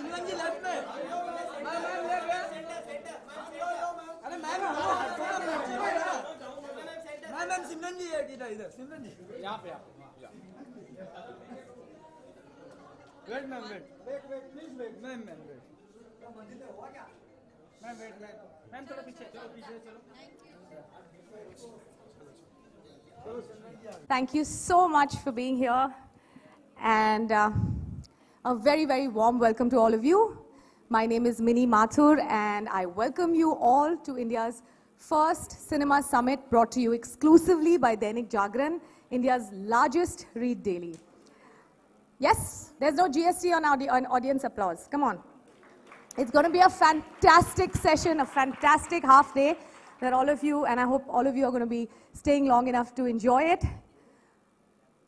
सिमरन जी left में। Ma'am left है। अरे मैम मैम सिमरन जी है इधर सिमरन जी यहाँ पे wait ma'am wait please wait ma'am wait ma'am wait ma'am थोड़ा पीछे चलो। Thank you so much for being here, and a very, very warm welcome to all of you. My name is Mini Mathur, and I welcome you all to India's first cinema summit, brought to you exclusively by Dainik Jagran, India's largest read daily. Yes, there's no GST on audience applause. Come on. It's going to be a fantastic session, a fantastic half day that all of you, and I hope all of you are going to be staying long enough to enjoy it.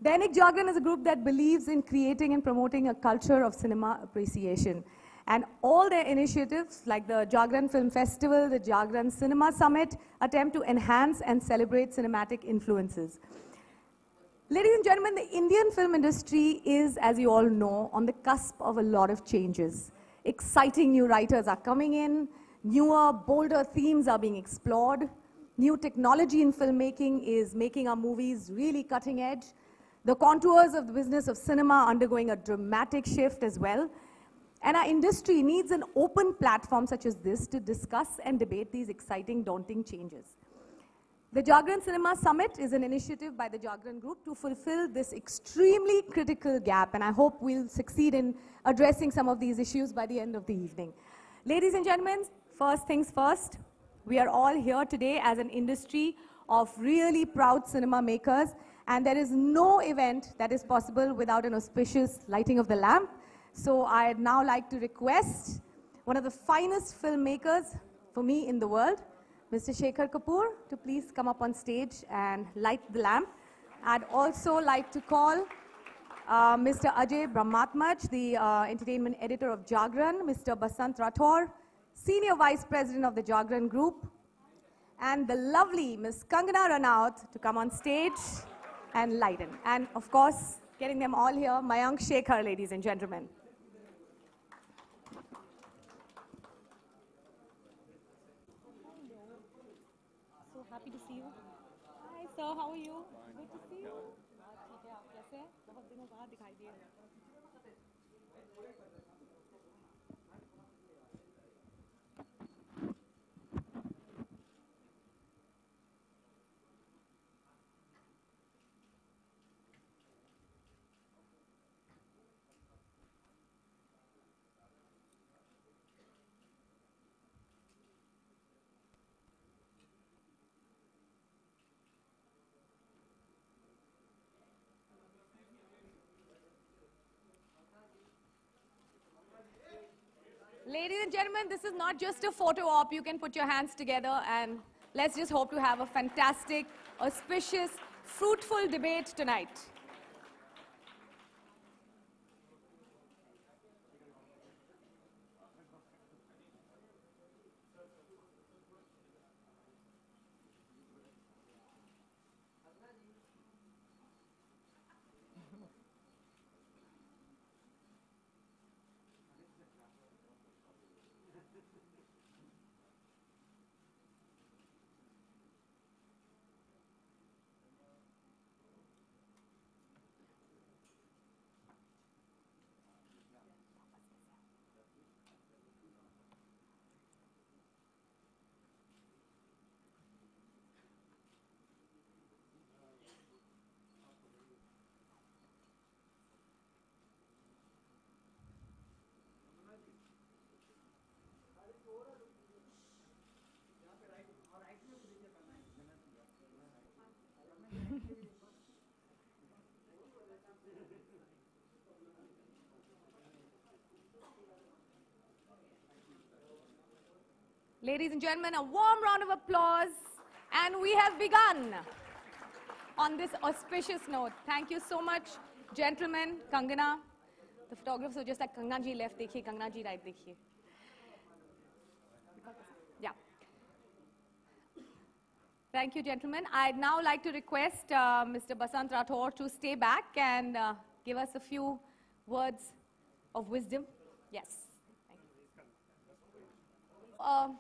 Dainik Jagran is a group that believes in creating and promoting a culture of cinema appreciation. And all their initiatives, like the Jagran Film Festival, the Jagran Cinema Summit, attempt to enhance and celebrate cinematic influences. Ladies and gentlemen, the Indian film industry is, as you all know, on the cusp of a lot of changes. Exciting new writers are coming in, newer, bolder themes are being explored, new technology in filmmaking is making our movies really cutting edge. The contours of the business of cinema are undergoing a dramatic shift as well. And our industry needs an open platform such as this to discuss and debate these exciting, daunting changes. The Jagran Cinema Summit is an initiative by the Jagran Group to fulfill this extremely critical gap, and I hope we'll succeed in addressing some of these issues by the end of the evening. Ladies and gentlemen, first things first, we are all here today as an industry of really proud cinema makers, and there is no event that is possible without an auspicious lighting of the lamp. So I'd now like to request one of the finest filmmakers for me in the world, Mr. Shekhar Kapoor, to please come up on stage and light the lamp. I'd also like to call Mr. Ajay Brahmatmach, the entertainment editor of Jagran, Mr. Basant Rathore, Senior Vice President of the Jagran Group, and the lovely Ms. Kangana Ranaut to come on stage and lighten. And of course, getting them all here, Mayank Shekhar, ladies and gentlemen. So happy to see you. Hi sir, how are you? Good to see you. ठीक है, आप कैसे हैं? बहुत दिनों बाद दिखाई दिए। Ladies and gentlemen, this is not just a photo op. You can put your hands together and let's just hope to have a fantastic, auspicious, fruitful debate tonight. Ladies and gentlemen, a warm round of applause, and we have begun on this auspicious note. Thank you so much, gentlemen. Kangana, the photographers are just like, Kangana ji left, dekhiye, Kangana ji right, dekhiye. Yeah. Thank you, gentlemen. I'd now like to request Mr. Basant Rathore to stay back and give us a few words of wisdom. Yes. well,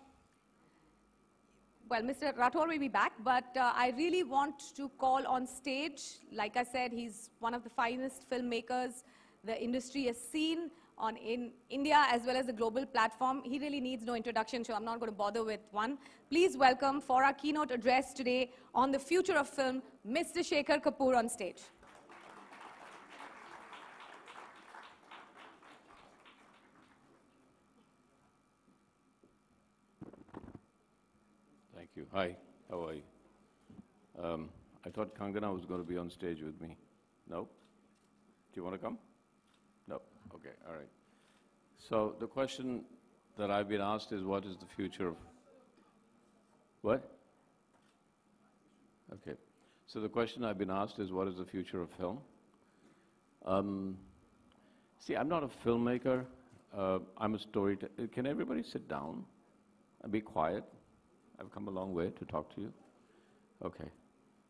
Mr. Rathore will be back, but I really want to call on stage. Like I said, he's one of the finest filmmakers the industry has seen in India as well as the global platform. He really needs no introduction, so I'm not going to bother with one. Please welcome for our keynote address today on the future of film, Mr. Shekhar Kapur on stage. Thank you. Hi, how are you? I thought Kangana was going to be on stage with me. No? Do you want to come? No? Okay, all right. So the question that I've been asked is, what is the future of... What? Okay. So the question I've been asked is, what is the future of film? See, I'm not a filmmaker. I'm a storyteller. Can everybody sit down and be quiet? I've come a long way to talk to you. Okay.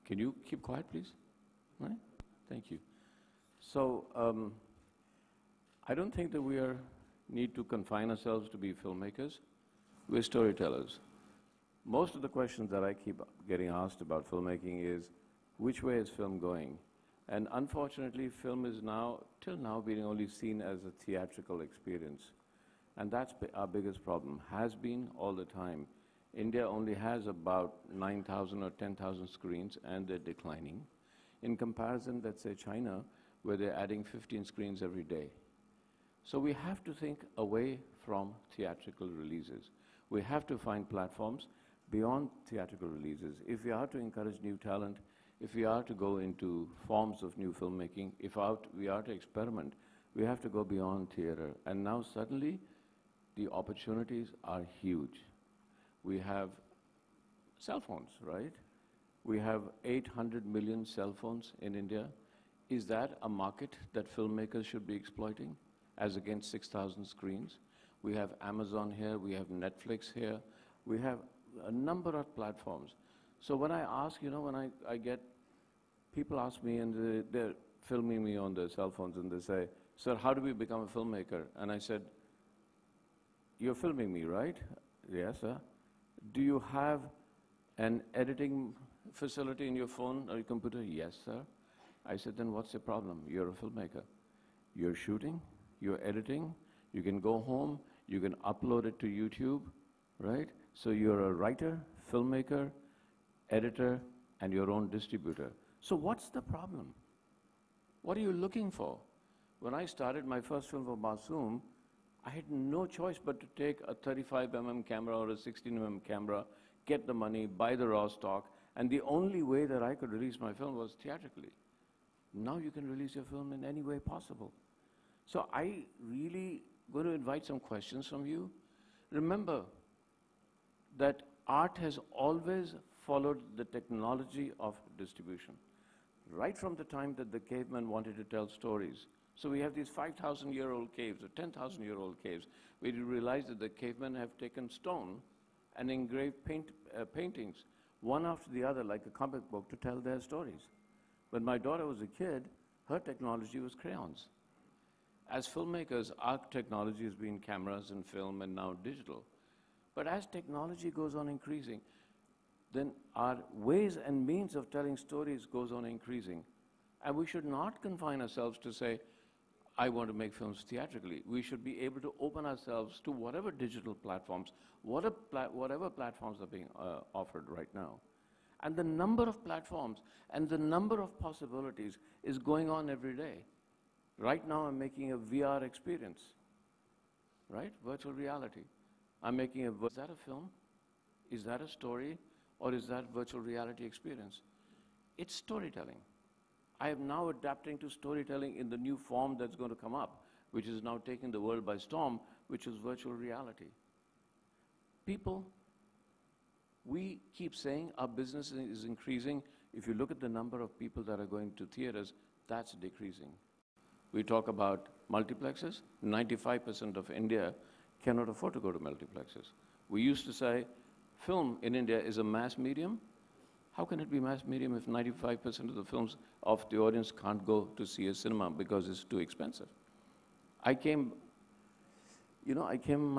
Can you keep quiet, please? All right? Thank you. So, I don't think that we need to confine ourselves to be filmmakers. We're storytellers. Most of the questions that I keep getting asked about filmmaking is, which way is film going? And unfortunately, film is now, till now, being only seen as a theatrical experience. And that's our biggest problem, has been all the time. India only has about 9,000 or 10,000 screens, and they're declining. In comparison, let's say China, where they're adding 15 screens every day. So we have to think away from theatrical releases. We have to find platforms beyond theatrical releases. If we are to encourage new talent, if we are to go into forms of new filmmaking, if we are to experiment, we have to go beyond theater. And now suddenly, the opportunities are huge. We have cell phones, right? We have 800 million cell phones in India. Is that a market that filmmakers should be exploiting, as against 6,000 screens? We have Amazon here, we have Netflix here, we have a number of platforms. So when I ask, you know, when I get, people ask me and they're filming me on their cell phones and they say, sir, how do we become a filmmaker? And I said, you're filming me, right? Yes, sir. Do you have an editing facility in your phone or your computer? Yes, sir. I said, then what's your problem? You're a filmmaker. You're shooting, you're editing, you can go home, you can upload it to YouTube, right? So you're a writer, filmmaker, editor, and your own distributor. So what's the problem? What are you looking for? When I started my first film for Masoom, I had no choice but to take a 35mm camera or a 16mm camera, get the money, buy the raw stock, and the only way that I could release my film was theatrically. Now you can release your film in any way possible. So I really going to invite some questions from you. Remember that art has always followed the technology of distribution, right from the time that the cavemen wanted to tell stories. So we have these 5,000-year-old caves or 10,000-year-old caves where you realize that the cavemen have taken stone and engraved paintings, one after the other, like a comic book, to tell their stories. When my daughter was a kid, her technology was crayons. As filmmakers, our technology has been cameras and film and now digital. But as technology goes on increasing, then our ways and means of telling stories goes on increasing. And we should not confine ourselves to say, I want to make films theatrically. We should be able to open ourselves to whatever digital platforms, whatever platforms are being offered right now. And the number of platforms and the number of possibilities is going on every day. Right now I'm making a VR experience, right? Virtual reality. I'm making is that a film? Is that a story? Or is that virtual reality experience? It's storytelling. I am now adapting to storytelling in the new form that's going to come up, which is now taking the world by storm, which is virtual reality. People, we keep saying our business is increasing. If you look at the number of people that are going to theaters, that's decreasing. We talk about multiplexes. 95% of India cannot afford to go to multiplexes. We used to say film in India is a mass medium. How can it be mass medium if 95% of the films of the audience can't go to see a cinema because it's too expensive? I came You know, I came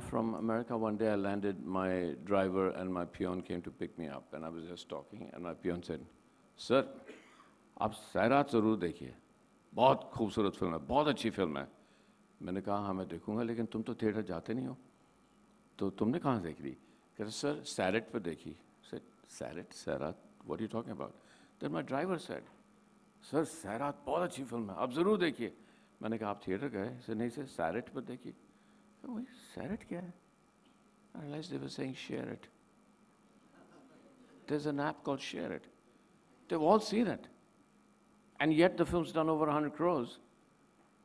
from America one day. I landed. My driver and my peon came to pick me up, and I was just talking. And my peon said, "Sir, आप सैराट जरूर देखिए. बहुत खूबसूरत film है, बहुत अच्छी film है." मैंने कहा, "हाँ, मैं देखूंगा, लेकिन तुम तो थिएटर जाते नहीं हो, तो तुमने कहाँ देख ली?" कहते, "सर, सैराट पर देखी." Said, "Sairat, Sairat, what are you talking about?" Then my driver said, "Sir, Sairat बहुत अच्छी फिल्म है, आप जरूर देखिए." मैंने कहा, "आप थिएटर गए?" सर, "नहीं सर, सैराट पर देखी." वही सैराट क्या है? I realized they were saying share it. There's an app called Share It. They've all seen it. And yet the film's done over 100 crores.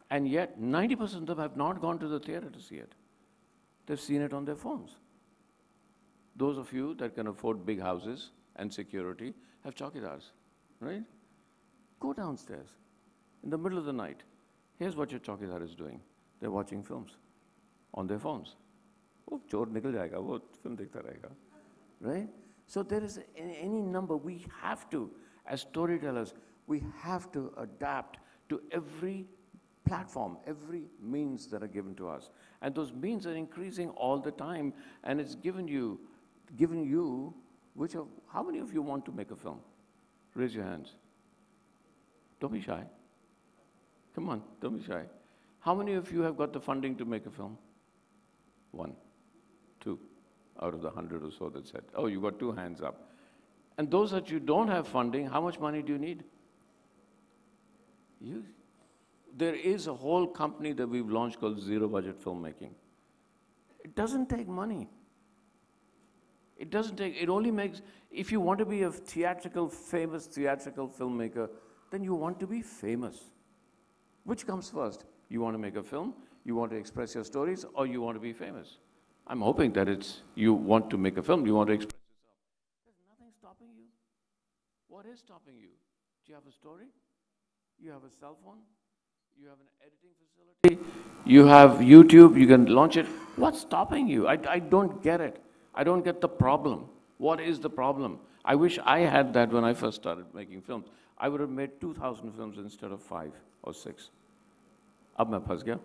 And yet 90% of them have not gone to the theater to see it. They've seen it on their phones. Those of you that can afford big houses and security have chowkidars, right? Go downstairs in the middle of the night. Here's what your chowkidar is doing. They're watching films on their phones. Oh, chor nikal jayega, wo film dekhta rahega, right? So there is any number. We have to, as storytellers, we have to adapt to every platform, every means that are given to us. And those means are increasing all the time, and it's given you, how many of you want to make a film? Raise your hands. Don't be shy. Come on, don't be shy. How many of you have got the funding to make a film? 1, 2, out of the 100 or so that said. Oh, you got 2 hands up. And those that you don't have funding, how much money do you need? There is a whole company that we've launched called Zero Budget Filmmaking. It doesn't take money. It only makes, if you want to be a famous theatrical filmmaker, then you want to be famous. Which comes first? You want to make a film, you want to express your stories, or you want to be famous? I'm hoping that it's, you want to make a film, you want to express yourself. There's nothing stopping you. What is stopping you? Do you have a story? You have a cell phone? You have an editing facility? You have YouTube, you can launch it. What's stopping you? I don't get it. I don't get the problem. What is the problem? I wish I had that when I first started making films. I would have made 2,000 films instead of 5 or 6. Ab main phas gaya.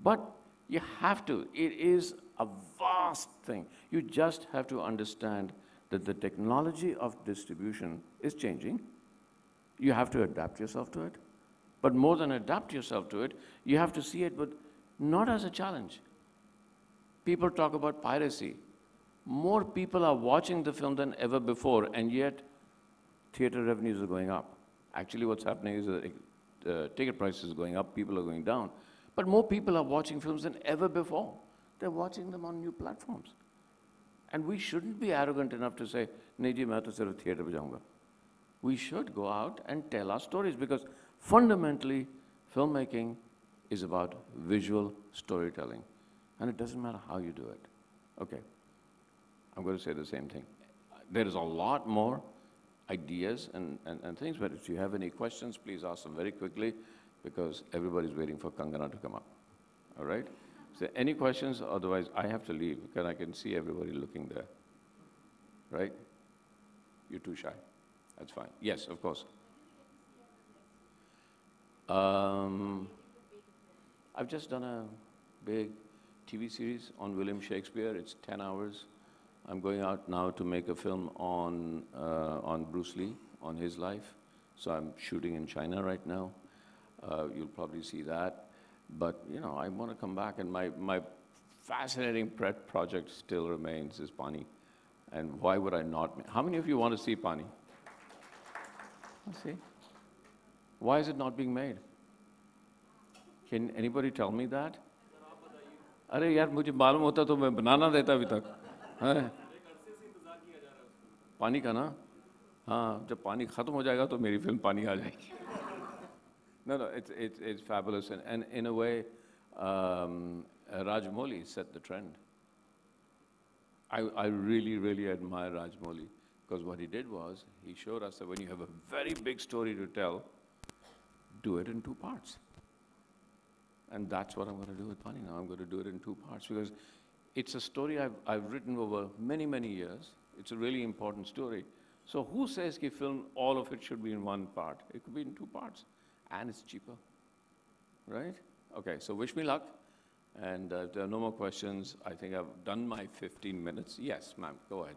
But you have to. It is a vast thing. You just have to understand that the technology of distribution is changing. You have to adapt yourself to it. But more than adapt yourself to it, you have to see it, but not as a challenge. People talk about piracy. More people are watching the film than ever before, and yet theater revenues are going up. Actually, what's happening is that ticket prices are going up, people are going down. But more people are watching films than ever before. They're watching them on new platforms. And we shouldn't be arrogant enough to say, "Nahi ji, main to sirf theater mein jaunga." We should go out and tell our stories, because fundamentally, filmmaking is about visual storytelling. And it doesn't matter how you do it. Okay, I'm going to say the same thing. There is a lot more ideas and things, but if you have any questions, please ask them very quickly, because everybody's waiting for Kangana to come up. All right? So any questions? Otherwise, I have to leave, because I can see everybody looking there. Right? You're too shy. That's fine. Yes, of course. I've just done a big TV series on William Shakespeare. It's 10 hours. I'm going out now to make a film on Bruce Lee, on his life. So I'm shooting in China right now. You'll probably see that. But, you know, I want to come back, and my fascinating project still remains is Pani. And why would I not? How many of you want to see Pani? Let's see. Why is it not being made? Can anybody tell me that? अरे यार, मुझे मालूम होता तो मैं बनाना देता अभी तक. हैं? पानी का ना? हाँ, जब पानी खत्म हो जाएगा तो मेरी फिल्म पानी आ जाएगी. No, it's fabulous, and in a way, Rajamouli set the trend. I really admire Rajamouli, because what he did was, he showed us that when you have a very big story to tell, do it in 2 parts. And that's what I'm going to do with Pani now. I'm going to do it in 2 parts, because it's a story I've written over many years. It's a really important story. So who says that film, all of it should be in 1 part? It could be in 2 parts. And it's cheaper, right? Okay, so wish me luck. And if there are no more questions, I think I've done my 15 minutes. Yes, ma'am, go ahead.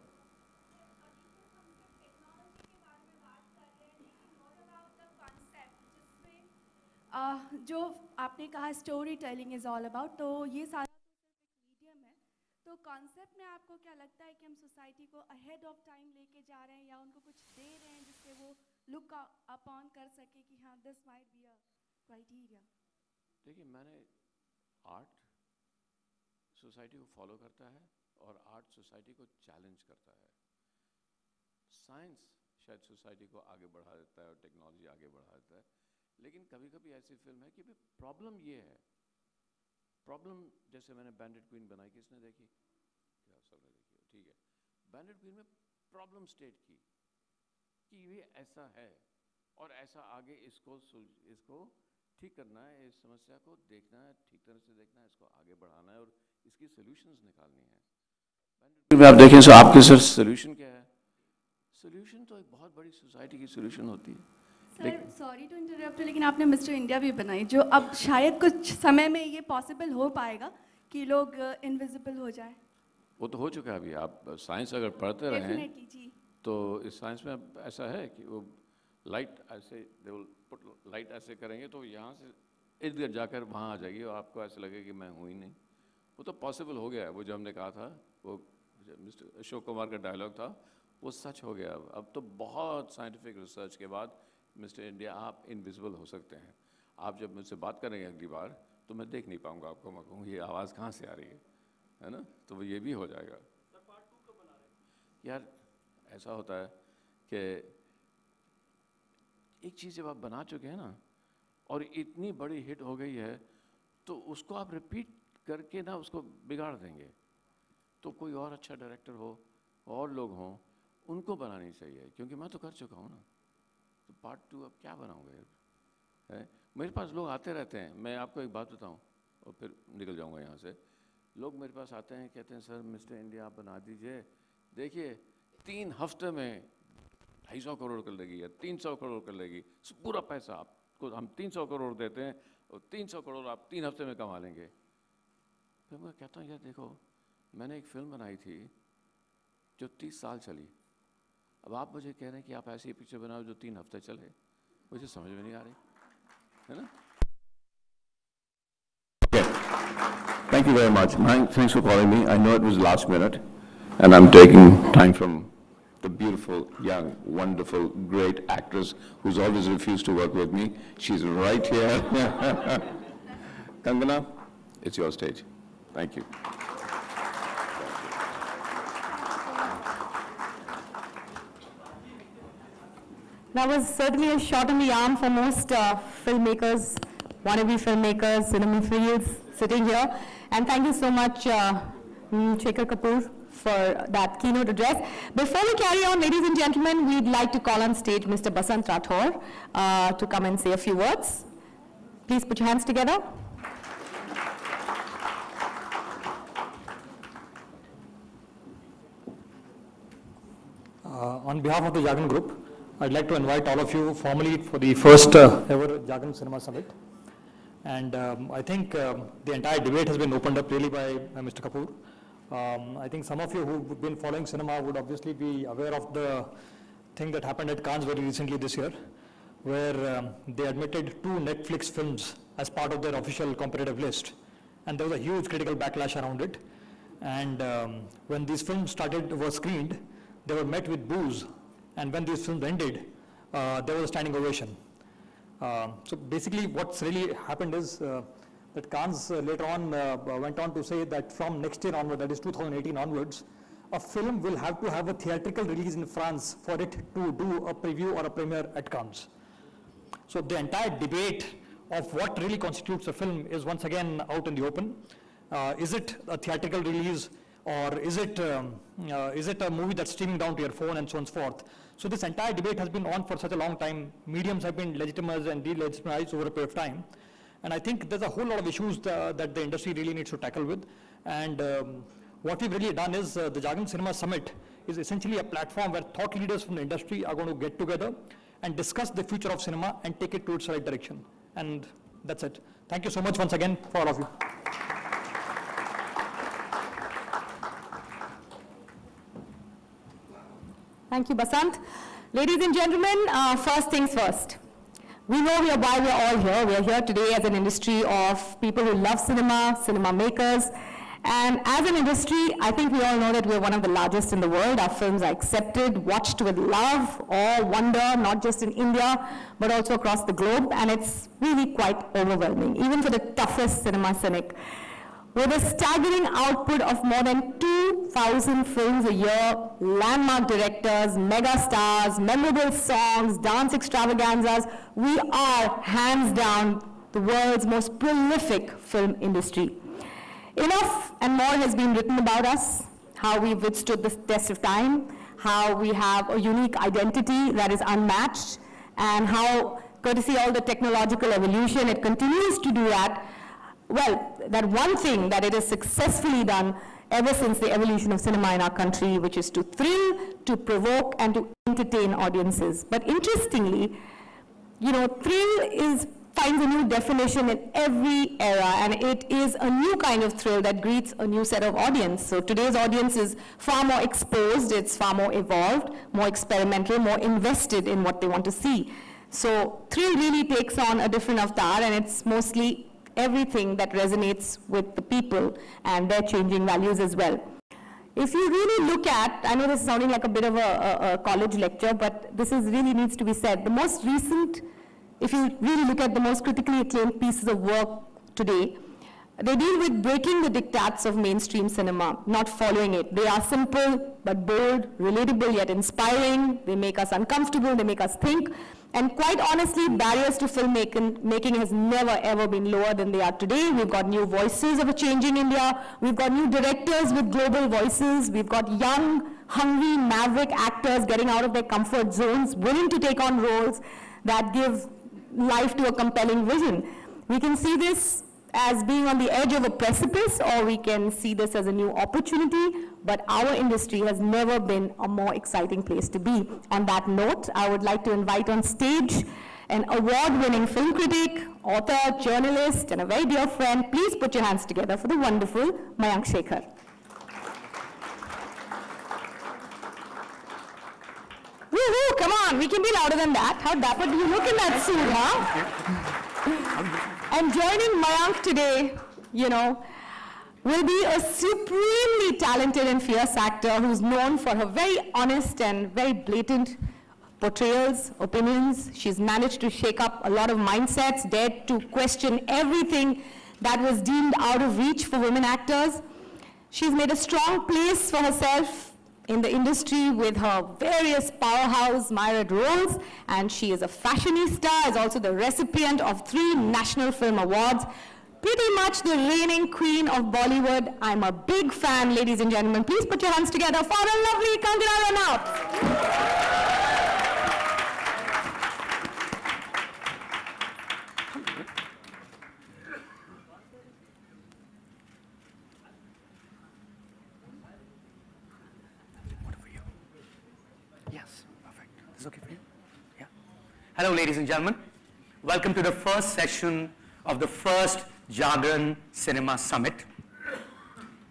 जो आपने कहा story telling is all about, तो ये सारा तो सिर्फ एक medium है, तो कॉन्सेप्ट में आपको क्या लगता है कि हम सोसाइटी को अहेड ऑफ टाइम लेके जा रहे हैं या उनको कुछ दे रहे हैं जिससे वो लुक अपॉन कर सके कि हाँ this might be a criteria? देखिए, मैंने आर्ट सोसाइटी को फॉलो करता है और आर्ट सोसाइटी को चैलेंज करता है। साइंस शायद सोसाइटी को आगे बढ़ा देता है और टेक्नोलॉजी आगे बढ़ा देता है, लेकिन कभी कभी ऐसी फिल्म है कि भाई प्रॉब्लम ये है, प्रॉब्लम जैसे मैंने बैंडेड क्वीन बनाई, किसने देखी? क्या सबने देखी? ठीक है, बैंडेड क्वीन में प्रॉब्लम स्टेट की कि ये ऐसा है और ऐसा आगे इसको ठीक करना है, इस समस्या को देखना है, ठीक तरह से देखना है, इसको आगे बढ़ाना है और इसकी सॉल्यूशंस निकालनी है। बैंडेड क्वीन में आप देखें तो आपके सर सॉल्यूशन क्या है? सॉल्यूशन तो एक बहुत बड़ी सोसाइटी की सॉल्यूशन होती है। सर सॉरी टू इंटरप्ट, लेकिन आपने मिस्टर इंडिया भी बनाई, जो अब शायद कुछ समय में ये पॉसिबल हो पाएगा कि लोग इनविजिबल हो जाए। वो तो हो चुका है अभी। आप साइंस अगर पढ़ते रहें जी, तो इस साइंस में अब ऐसा है कि वो लाइट ऐसे दे विल पुट लाइट ऐसे करेंगे तो यहाँ से इर्द गिर्द जाकर वहाँ आ जाएगी और आपको ऐसे लगेगा कि मैं हूँ ही नहीं। वो तो पॉसिबल हो गया है। वो जो हमने कहा था, वो मिस्टर अशोक कुमार का डायलॉग था, वो सच हो गया। अब तो बहुत साइंटिफिक रिसर्च के बाद मिस्टर इंडिया आप इनविजिबल हो सकते हैं। आप जब मुझसे बात करेंगे अगली बार तो मैं देख नहीं पाऊंगा आपको, मैं कहूँगा ये आवाज़ कहाँ से आ रही है ना? तो वो ये भी हो जाएगा। यार ऐसा होता है कि एक चीज़ जब आप बना चुके हैं ना और इतनी बड़ी हिट हो गई है तो उसको आप रिपीट करके ना उसको बिगाड़ देंगे। तो कोई और अच्छा डायरेक्टर हो और लोग हों, उनको बनानी चाहिए, क्योंकि मैं तो कर चुका हूँ ना। तो पार्ट 2 अब क्या बनाऊँगा? मेरे पास लोग आते रहते हैं। मैं आपको एक बात बताऊँ और फिर निकल जाऊँगा यहाँ से। लोग मेरे पास आते हैं, कहते हैं सर मिस्टर इंडिया आप बना दीजिए, देखिए 3 हफ्ते में 250 करोड़ कर लेगी या 300 करोड़ कर लेगी, पूरा पैसा आपको हम 300 करोड़ देते हैं और 300 करोड़ आप 3 हफ्ते में कमा लेंगे। फिर मैं कहता हूँ यार देखो, मैंने एक फिल्म बनाई थी जो 30 साल चली। अब आप मुझे कह रहे हैं कि आप ऐसी पिक्चर बनाओ जो 3 हफ्ते चले, मुझे समझ में नहीं आ रही है ना? Thank you very much. Thanks for calling me. I know it was last minute and I'm taking time from the beautiful, young, wonderful, great actress who's always refused to work with me. She's right here. Kangana, it's your stage. Thank you. That was certainly a shot in the arm for most filmmakers, wannabe filmmakers, cinemaphiles sitting here. And thank you so much, Shekhar Kapoor, for that keynote address. Before we carry on, ladies and gentlemen, we'd like to call on stage Mr. Basant Rathore to come and say a few words. Please put your hands together. On behalf of the Jagan Group, I'd like to invite all of you formally for the first ever Jagan Cinema Summit. And I think the entire debate has been opened up really by Mr. Kapoor. I think some of you who've been following cinema would obviously be aware of the thing that happened at Cannes very recently this year, where they admitted 2 Netflix films as part of their official competitive list. And there was a huge critical backlash around it. And when these films were screened, they were met with boos. And when these films ended, there was a standing ovation. So basically what's really happened is that Cannes later on went on to say that from next year onward, that is 2018 onwards, a film will have to have a theatrical release in France for it to do a preview or a premiere at Cannes. So the entire debate of what really constitutes a film is once again out in the open. Is it a theatrical release, or is it a movie that's streaming down to your phone, and so on and so forth? So this entire debate has been on for such a long time. Mediums have been legitimized and delegitimized over a period of time. And I think there's a whole lot of issues that the industry really needs to tackle with. And what we've really done is the Jagan Cinema Summit is essentially a platform where thought leaders from the industry are going to get together and discuss the future of cinema and take it to its right direction. And that's it. Thank you so much once again for all of you. Thank you, Basant. Ladies and gentlemen, first things first. We know why we are all here. We are here today as an industry of people who love cinema, cinema makers. And as an industry, I think we all know that we're one of the largest in the world. Our films are accepted, watched with love, awe, wonder, not just in India, but also across the globe. And it's really quite overwhelming, even for the toughest cinema cynic. With a staggering output of more than 2,000 films a year, landmark directors, mega stars, memorable songs, dance extravaganzas, we are, hands down, the world's most prolific film industry. Enough and more has been written about us, how we've withstood the test of time, how we have a unique identity that is unmatched, and how, courtesy all the technological evolution, it continues to do that. Well, that one thing that it has successfully done ever since the evolution of cinema in our country, which is to thrill, to provoke, and to entertain audiences. But interestingly, you know, thrill finds a new definition in every era, and it is a new kind of thrill that greets a new set of audience. So today's audience is far more exposed, it's far more evolved, more experimental, more invested in what they want to see. So thrill really takes on a different avatar, and it's mostly everything that resonates with the people and their changing values as well. If you really look at, I know this is sounding like a bit of a college lecture, but this really needs to be said. The most recent, if you really look at the most critically acclaimed pieces of work today, they deal with breaking the diktats of mainstream cinema, not following it. They are simple but bold, relatable yet inspiring. They make us uncomfortable, they make us think. And quite honestly, barriers to filmmaking has never ever been lower than they are today. We've got new voices of a changing India. We've got new directors with global voices. We've got young, hungry, maverick actors getting out of their comfort zones, willing to take on roles that give life to a compelling vision. We can see this as being on the edge of a precipice, or we can see this as a new opportunity, but our industry has never been a more exciting place to be. On that note, I would like to invite on stage an award-winning film critic, author, journalist, and a very dear friend. Please put your hands together for the wonderful Mayank Shekhar. Woohoo, come on, we can be louder than that. How dapper do you look in that suit, huh? And joining Mayank today, you know, will be a supremely talented and fierce actor who's known for her very honest and very blatant portrayals, opinions. She's managed to shake up a lot of mindsets, dared to question everything that was deemed out of reach for women actors. She's made a strong place for herself in the industry with her various powerhouse myriad roles, and she is a fashionista, is also the recipient of 3 National Film Awards, pretty much the reigning queen of Bollywood. I'm a big fan, ladies and gentlemen. Please put your hands together for the lovely Kangana Ranaut. Okay for you? Yeah. Hello, ladies and gentlemen. Welcome to the first session of the first Jagran Cinema Summit.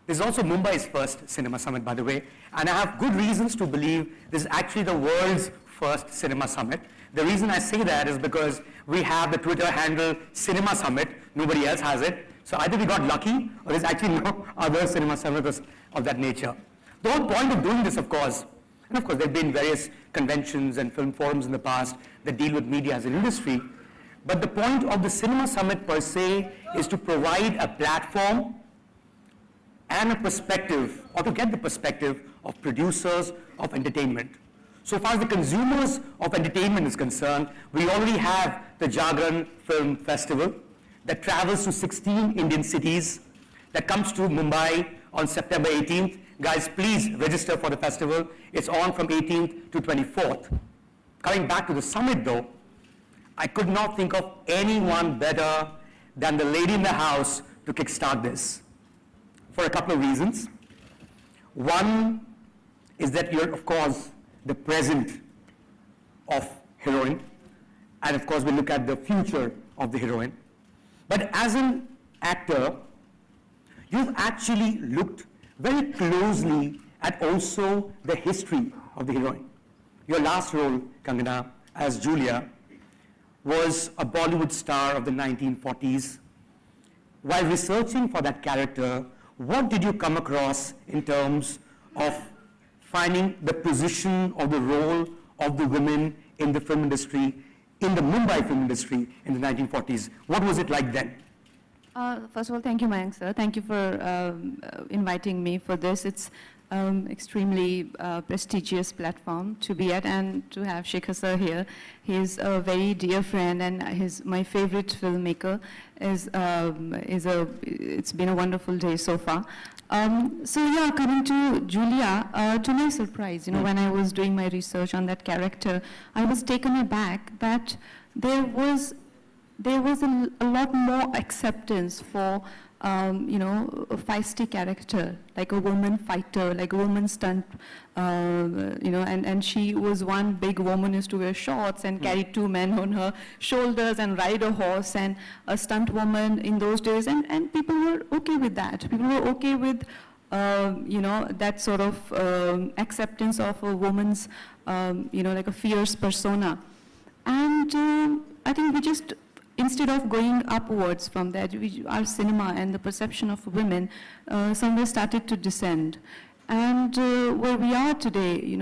This is also Mumbai's first cinema summit, by the way, and I have good reasons to believe this is actually the world's first cinema summit. The reason I say that is because we have the Twitter handle Cinema Summit. Nobody else has it. So either we got lucky, or there's actually no other cinema summit of that nature. The whole point of doing this, of course, and of course there have been various conventions and film forums in the past that deal with media as an industry, but the point of the Cinema Summit per se is to provide a platform and a perspective, or to get the perspective of producers of entertainment. So far as the consumers of entertainment is concerned, we already have the Jagran Film Festival that travels to 16 Indian cities, that comes to Mumbai on September 18th. Guys, please register for the festival. It's on from 18th to 24th. Coming back to the summit though, I could not think of anyone better than the lady in the house to kickstart this, for a couple of reasons. One is that you're, of course, the present of heroine, and of course we look at the future of the heroine. But as an actor, you've actually looked very closely at also the history of the heroine. your last role, Kangana, as Julia, was a Bollywood star of the 1940s. While researching for that character, what did you come across in terms of finding the position or the role of the women in the film industry, in the Mumbai film industry in the 1940s? What was it like then? First of all, thank you, Mayank sir. Thank you for inviting me for this. It's extremely prestigious platform to be at, and to have Shekhar sir here. He's a very dear friend, and my favorite filmmaker. It's been a wonderful day so far. So yeah, coming to Julia, to my surprise, when I was doing my research on that character, I was taken aback that there was a lot more acceptance for, a feisty character, like a woman fighter, like a woman stunt, and she was one big woman, used to wear shorts and carry two men on her shoulders and ride a horse, and a stunt woman in those days, and people were okay with that. People were okay with, that sort of acceptance of a woman's, like a fierce persona. And I think we just, instead of going upwards from that, our cinema and the perception of women somewhere started to descend. And where we are today,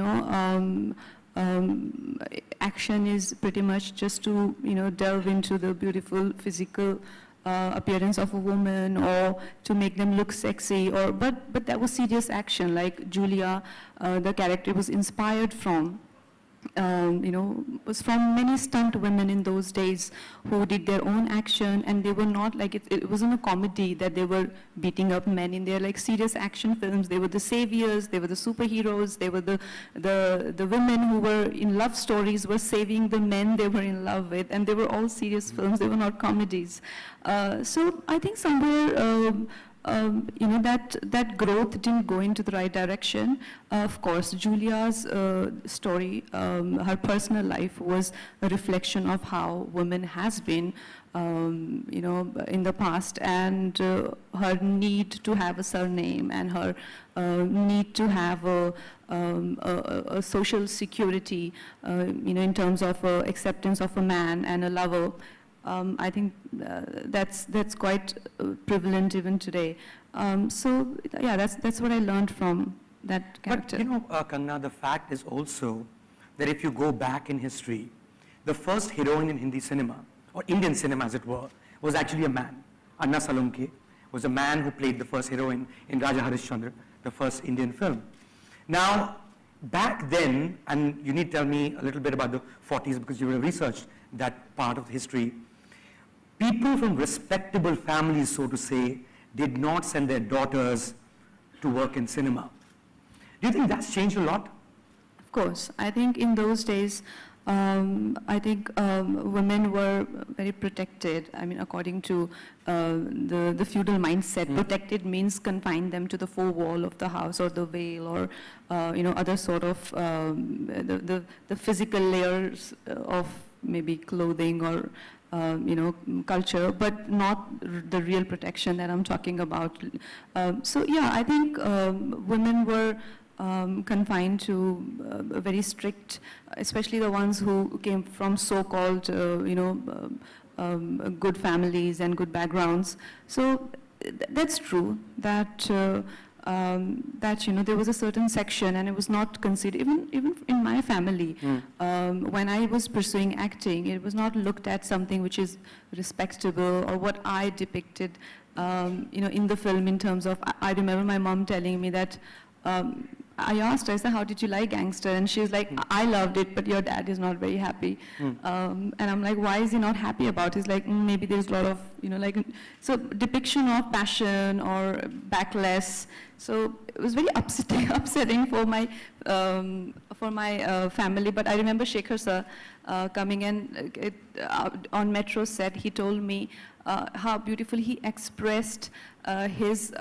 action is pretty much just to, delve into the beautiful physical appearance of a woman, or to make them look sexy, but that was serious action, like Julia, the character was inspired from. Was from many stunt women in those days who did their own action, and they were not like, it wasn't a comedy that they were beating up men in. They're like serious action films. They were the saviors, they were the superheroes, they were the women who were in love stories were saving the men they were in love with, and they were all serious films, they were not comedies. So I think somewhere, that growth didn't go into the right direction. Of course, Julia's story, her personal life was a reflection of how women has been, in the past, and her need to have a surname, and her need to have a social security, in terms of acceptance of a man and a lover. I think that's quite prevalent even today. So yeah, that's what I learned from that character. But Kangana, the fact is also that if you go back in history, the first heroine in Hindi cinema, or Indian cinema as it were, was actually a man. Anna Salunke was a man who played the first heroine in Raja Harishchandra, the first Indian film. Now, back then, and you need to tell me a little bit about the 40s because you have researched that part of history, people from respectable families, so to say, did not send their daughters to work in cinema. Do you think that's changed a lot? Of course. I think in those days, women were very protected. I mean, according to the feudal mindset, protected means confine them to the four wall of the house, or the veil, or other sort of the physical layers of maybe clothing or culture, but not the real protection that I'm talking about. So yeah, I think women were confined to very strict, especially the ones who came from so-called, good families and good backgrounds. So that's true that there was a certain section, and it was not considered, even in my family, when I was pursuing acting, it was not looked at something which is respectable, or what I depicted, in the film, in terms of, I remember my mom telling me that, I asked her, I said, how did you like Gangster? And she's like, I loved it, but your dad is not very happy. And I'm like, why is he not happy about it? He's like, maybe there's a lot of, so depiction of passion or backlash. So it was very upsetting for my family. But I remember Shekhar sir coming in on Metro set. He told me how beautifully he expressed his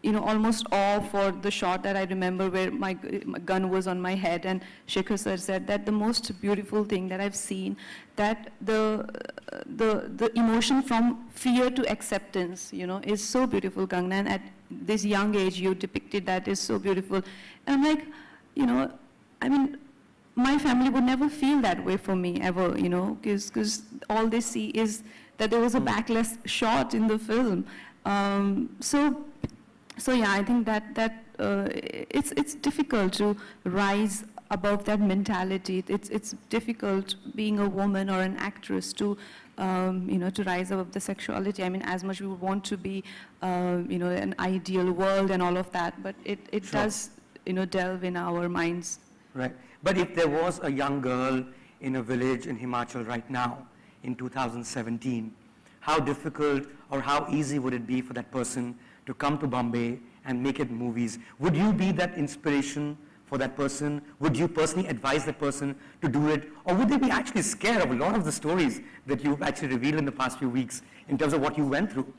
almost awe for the shot that I remember where my gun was on my head, and Shekhar sir said that the most beautiful thing that I've seen, that the emotion from fear to acceptance, is so beautiful, Kangana, and at this young age you depicted that is so beautiful. And I'm like, you know, I mean, my family would never feel that way for me ever, you know, because all they see is that there was a backless shot in the film. So yeah, I think that it's difficult to rise above that mentality. It's difficult being a woman or an actress to, you know, to rise above the sexuality. I mean, as much we would want to be, you know, an ideal world and all of that, but it Sure. does, you know, delve in our minds. Right. But if there was a young girl in a village in Himachal right now, in 2017, how difficult or how easy would it be for that person to come to Bombay and make it movies? Would you be that inspiration for that person? Would you personally advise that person to do it? Or would they be actually scared of a lot of the stories that you've actually revealed in the past few weeks in terms of what you went through?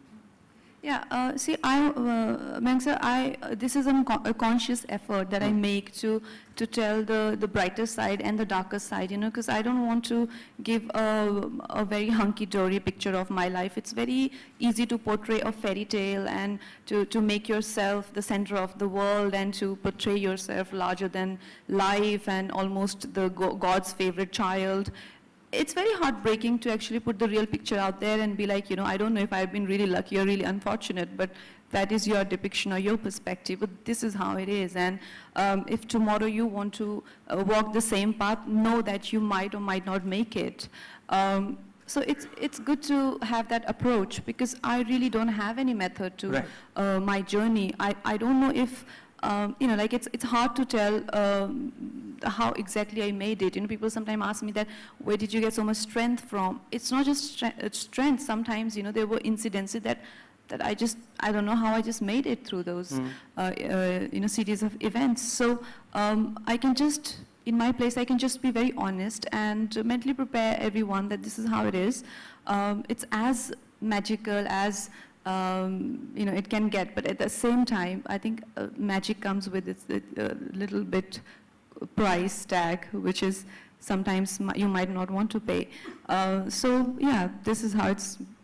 Yeah, see, Mayank sir, this is a conscious effort that I make to tell the brighter side and the darker side, you know, because I don't want to give a very hunky-dory picture of my life. It's very easy to portray a fairy tale and to make yourself the center of the world and to portray yourself larger than life and almost the God's favorite child. It's very heartbreaking to actually put the real picture out there and be like, you know, I don't know if I've been really lucky or really unfortunate, but that is your depiction or your perspective, but this is how it is. And if tomorrow you want to walk the same path, know that you might or might not make it. So it's good to have that approach, because I really don't have any method to my journey. I don't know if, you know, like it's hard to tell how exactly I made it. You know, people sometimes ask me that, where did you get so much strength from? It's not just strength. Sometimes, you know, there were incidences that I don't know how I just made it through those, you know, series of events. So I can just, in my place, I can just be very honest and mentally prepare everyone that this is how it is. It's as magical as you know, it can get, but at the same time, I think magic comes with its little bit price tag, which is sometimes you might not want to pay. So yeah, this is how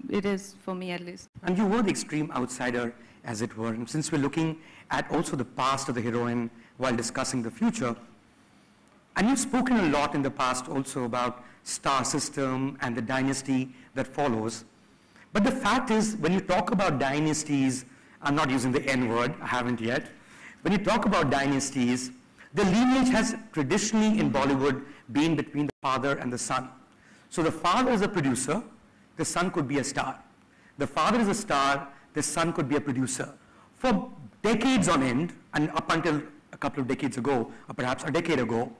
it is for me, at least. And you were the extreme outsider, as it were. And since we're looking at also the past of the heroine while discussing the future, and you've spoken a lot in the past also about star system and the dynasty that follows. But the fact is, when you talk about dynasties, I'm not using the N word, I haven't yet. When you talk about dynasties, the lineage has traditionally in Bollywood been between the father and the son. So the father is a producer, the son could be a star. The father is a star, the son could be a producer. For decades on end, and up until a couple of decades ago, or perhaps a decade ago,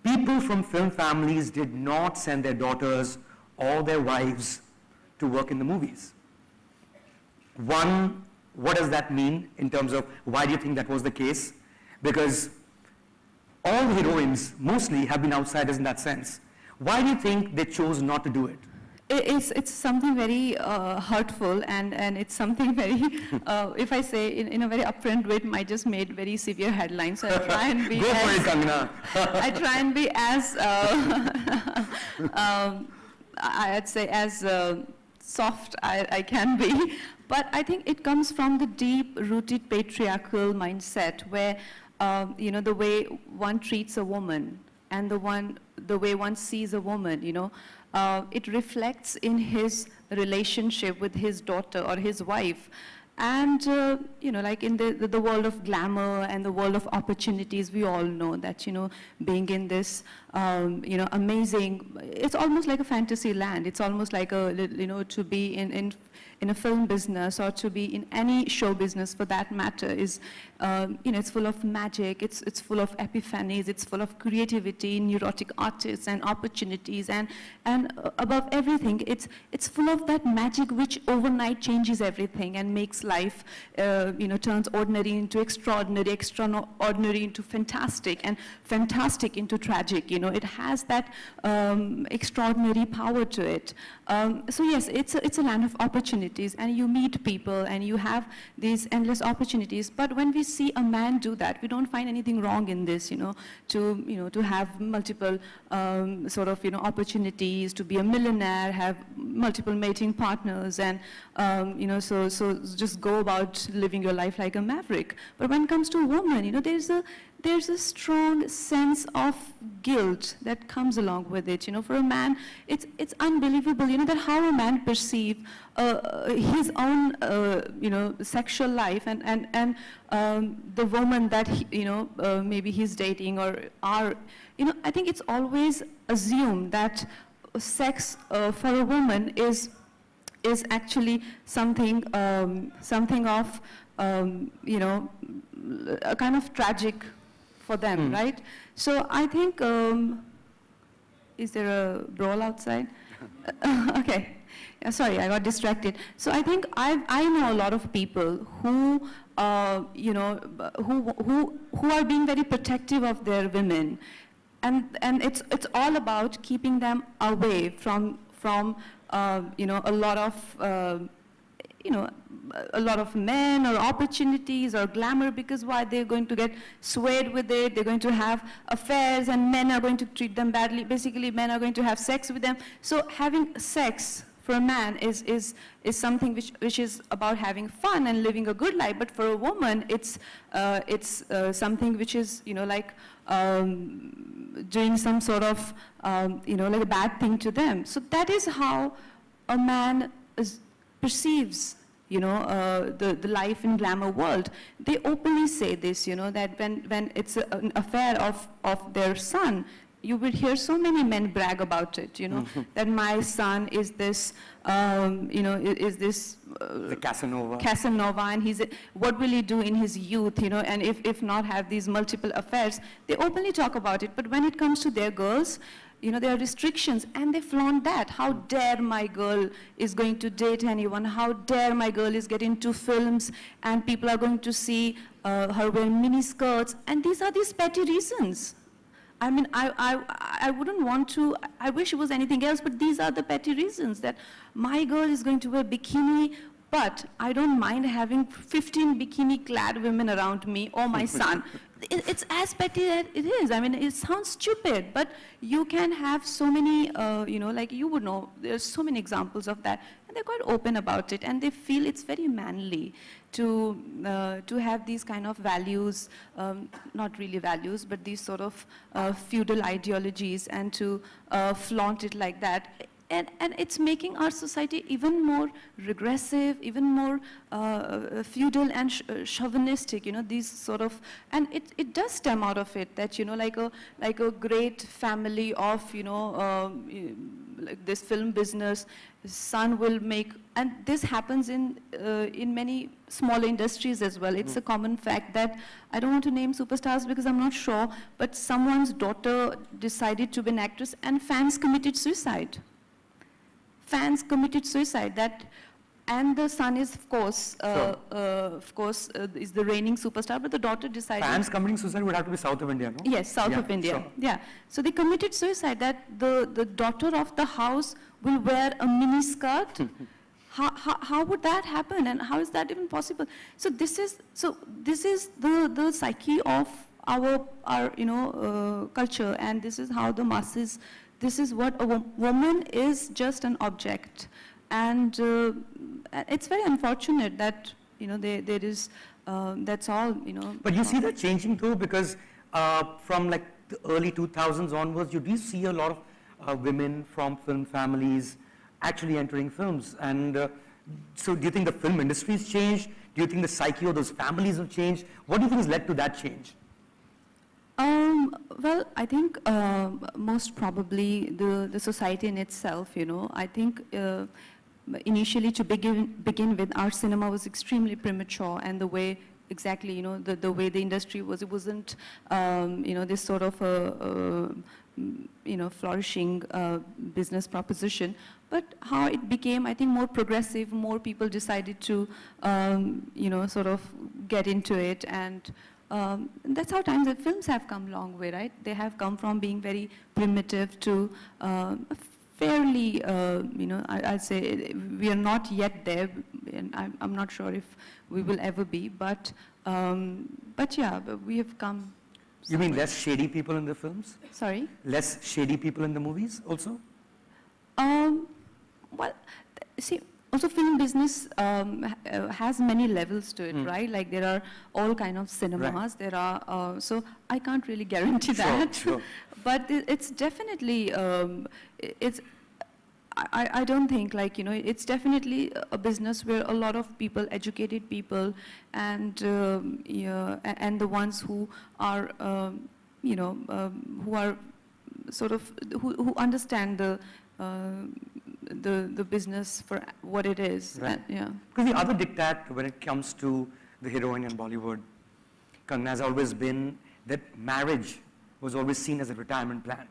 people from film families did not send their daughters or their wives to work in the movies. One, what does that mean in terms of why do you think that was the case? Because all the heroines mostly have been outsiders in that sense. Why do you think they chose not to do it? It's something very hurtful, and it's something very, if I say in a very upfront way, it might just made very severe headlines. So I try and be Go for it, Kangana. I try and be as, I'd say as soft I can be. But I think it comes from the deep-rooted patriarchal mindset where, you know, the way one treats a woman and the way one sees a woman, you know, it reflects in his relationship with his daughter or his wife. And, you know, like in the world of glamour and the world of opportunities, we all know that, you know, being in this, you know, amazing, it's almost like a fantasy land. It's almost like a, you know, to be in a film business or to be in any show business for that matter is, you know, it's full of magic, it's full of epiphanies, it's full of creativity, neurotic artists and opportunities, and above everything, it's full of that magic which overnight changes everything and makes life, you know, turns ordinary into extraordinary, extraordinary into fantastic, and fantastic into tragic. You know, it has that extraordinary power to it. So yes, it's a land of opportunities, and you meet people, and you have these endless opportunities. But when we see a man do that, we don't find anything wrong in this. You know, to have multiple sort of, you know, opportunities, to be a millionaire, have multiple mating partners, and you know, so just go about living your life like a maverick. But when it comes to a woman, you know, there's there's a strong sense of guilt that comes along with it. You know, for a man, it's unbelievable, you know, that how a man perceives his own, you know, sexual life and the woman that, you know, maybe he's dating or are, you know, I think it's always assumed that sex for a woman is actually something, something of, you know, a kind of tragic for them, right? So I think, is there a brawl outside? Okay, yeah, sorry, I got distracted. So I think I know a lot of people who, you know, who are being very protective of their women, and it's all about keeping them away from you know, a lot of you know, a lot of men or opportunities or glamour, because why? They're going to get swayed with it, they're going to have affairs, and men are going to treat them badly. Basically, men are going to have sex with them. So having sex for a man is something which is about having fun and living a good life, but for a woman, it's something which is, you know, like doing some sort of, you know, like a bad thing to them. So that is how a man perceives, you know, the life in glamour world. They openly say this, you know, that when it's an affair of their son, you will hear so many men brag about it, you know, that my son is this, you know, is this the Casanova. Casanova, and what will he do in his youth, you know, and if not have these multiple affairs. They openly talk about it, but when it comes to their girls, you know, there are restrictions, and they flaunt that. How dare my girl is going to date anyone? How dare my girl is getting into films, and people are going to see her wearing mini skirts? And these are these petty reasons. I mean, I wouldn't want to, I wish it was anything else, but these are the petty reasons, that my girl is going to wear bikini, but I don't mind having 15 bikini-clad women around me, or my son. It's as petty as it is. I mean, it sounds stupid, but you can have so many, you know, like you would know, there's so many examples of that, and they're quite open about it, and they feel it's very manly to have these kind of values, not really values, but these sort of feudal ideologies, and to flaunt it like that. And it's making our society even more regressive, even more feudal and chauvinistic, you know, these sort of, and it does stem out of it, that, you know, like a great family of, you know, like this film business, son will make, and this happens in many small industries as well. It's a common fact that, I don't want to name superstars because I'm not sure, but someone's daughter decided to be an actress, and fans committed suicide. Fans committed suicide. And the son is, of course, is the reigning superstar, but the daughter decided. Fans committing suicide would have to be south of India, no? Yes, south of India. Sure. Yeah. So they committed suicide, that the daughter of the house will wear a mini skirt. How would that happen, and how is that even possible? So this is the psyche of our you know, culture, and this is how the masses. This is what a woman is, just an object. And it's very unfortunate that, you know, there is, that's all, you know. But you see that changing too, because from like the early 2000s onwards, you do see a lot of women from film families actually entering films. And so do you think the film industry has changed? Do you think the psyche of those families have changed? What do you think has led to that change? Well, I think most probably the society in itself, you know. I think initially, to begin with, our cinema was extremely premature, and the way, exactly, you know, the way the industry was, it wasn't, you know, this sort of you know, flourishing business proposition. But how it became, I think, more progressive, more people decided to, you know, sort of get into it, and that's how times the films have come a long way, right? They have come from being very primitive to fairly, you know, I'd say we are not yet there, and I'm not sure if we will ever be, but yeah, but we have come. You mean less shady people in the films? Sorry? Less shady people in the movies also? Well, see, also film business has many levels to it, right? Like there are all kind of cinemas. There are so I can't really guarantee that, but it's definitely it's. I don't think, like, you know, it's definitely a business where a lot of people, educated people, and yeah, and the ones who are, you know, who are sort of who understand the business for what it is. Right. Yeah. Because the other diktat when it comes to the heroine in Bollywood, Kangana, has always been that marriage was always seen as a retirement plan.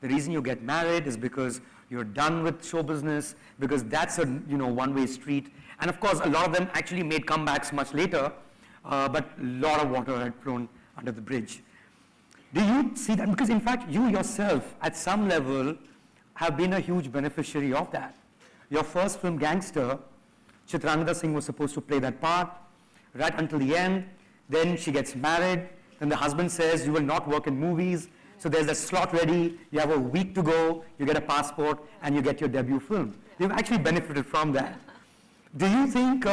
The reason you get married is because you're done with show business, because that's a one-way street. And of course, a lot of them actually made comebacks much later, but a lot of water had flown under the bridge. Do you see that? Because in fact, you yourself, at some level, have been a huge beneficiary of that. Your first film, Gangster, Chitrangada Singh was supposed to play that part right until the end. Then she gets married. Then the husband says, you will not work in movies. So there's a slot ready, you have a week to go, you get a passport, and you get your debut film. You've actually benefited from that. Do you think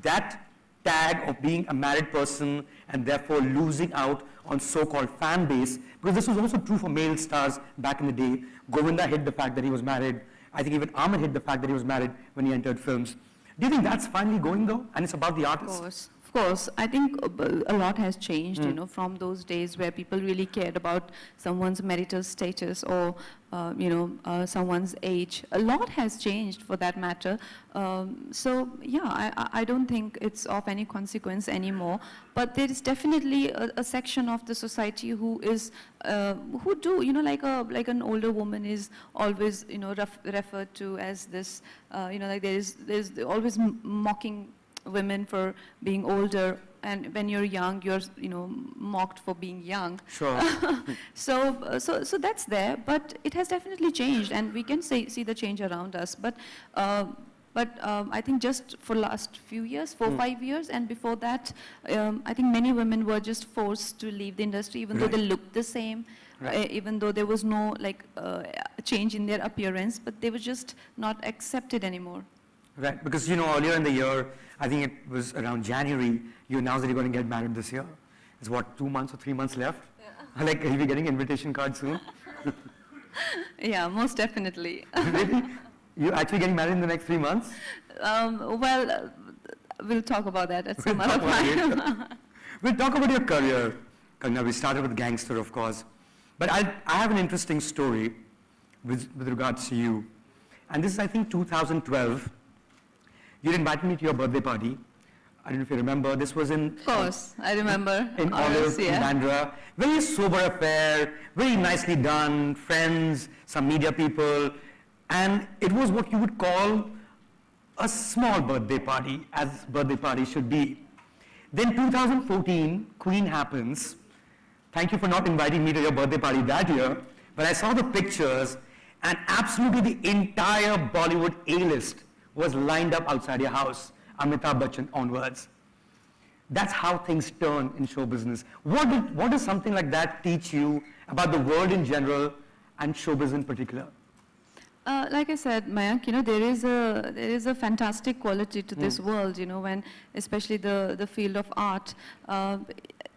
that tag of being a married person and therefore losing out on so-called fan base, because this was also true for male stars back in the day. Govinda hid the fact that he was married. I think even Ahmed hid the fact that he was married when he entered films. Do you think that's finally going though? And it's about the artist? Of course. I think a lot has changed, you know, from those days where people really cared about someone's marital status or, you know, someone's age. A lot has changed for that matter. So, yeah, I don't think it's of any consequence anymore. But there is definitely a section of the society who is, who do, you know, like an older woman is always, you know, referred to as this, you know, like there's always mocking women for being older, and when you're young, you're, you know, mocked for being young. Sure. So that's there, but it has definitely changed, and we can see the change around us. But I think just for last few years, 4-5 years, and before that, I think many women were just forced to leave the industry, even though they looked the same, even though there was no like change in their appearance, but they were just not accepted anymore. Right, because you know, earlier in the year, I think it was around January, you announced that you're going to get married this year. It's what, 2 months or 3 months left? Yeah. Like, you'll be getting invitation cards soon? Yeah, most definitely. Really? You're actually getting married in the next 3 months? Well, we'll talk about that at some other time. We'll talk about your career, Kangana. We started with Gangster, of course. But I have an interesting story with regards to you. And this is, I think, 2012. You invited me to your birthday party. I don't know if you remember. This was in... Of course, I remember. In Olive, in Bandra. Very sober affair, very nicely done, friends, some media people. And it was what you would call a small birthday party, as birthday parties should be. Then 2014, Queen happens. Thank you for not inviting me to your birthday party that year. But I saw the pictures, and absolutely the entire Bollywood A-list was lined up outside your house, Amitabh Bachchan onwards. That's how things turn in show business. What does something like that teach you about the world in general and showbiz in particular? Like I said, Mayank, you know, there is a fantastic quality to this world, you know, when especially the field of art.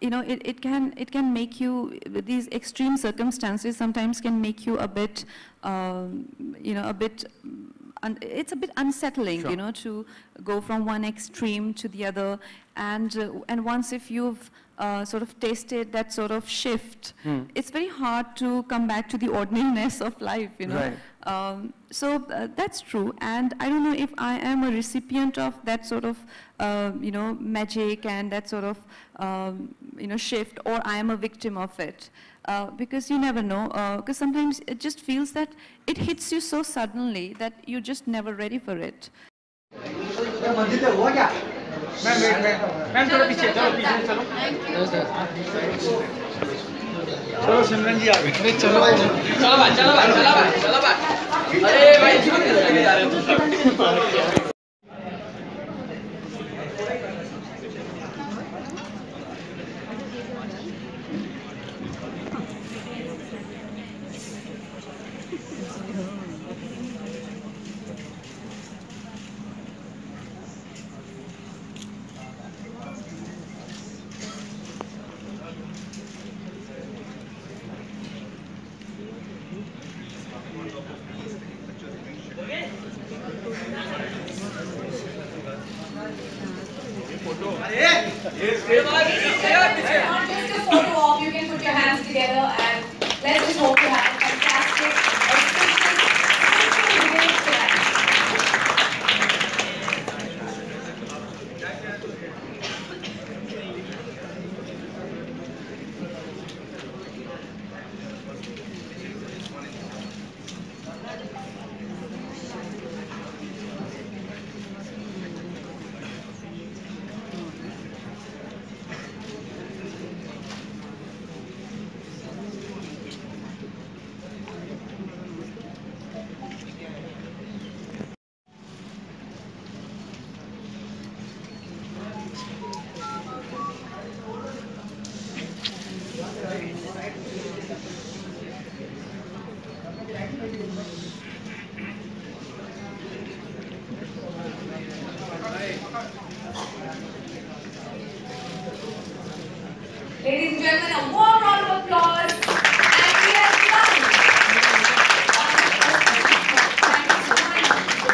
You know, it can make you, these extreme circumstances sometimes can make you a bit, you know, it's a bit unsettling, you know, to go from one extreme to the other, and once if you've sort of tasted that sort of shift, it's very hard to come back to the ordinariness of life, you know. Right. So that's true, and I don't know if I am a recipient of that sort of, you know, magic and that sort of, you know, shift, or I am a victim of it. Because you never know, because sometimes it just feels that it hits you so suddenly that you're just never ready for it. चलो सिमरन जी आ गए चलो भाई चलो भाई चलो भाई चलो भाई चलो भाई अरे भाई जा रहे हैं Not just a photo op, you can put your hands together and let's just hope you have a fantastic, auspicious, debate tonight. Ladies and gentlemen, a warm round of applause. And we have done.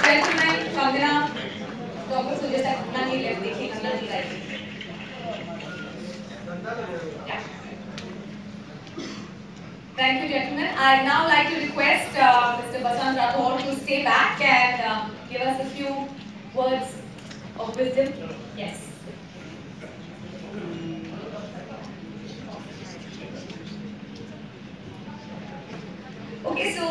Gentlemen, Chandana, Dr. Sujay said, Nani left, देखिए, Nani right. Yeah. Thank you, gentlemen. I'd now like to request Mr. Basant Rathore to stay back and give us a few words of wisdom. Yes. Okay, so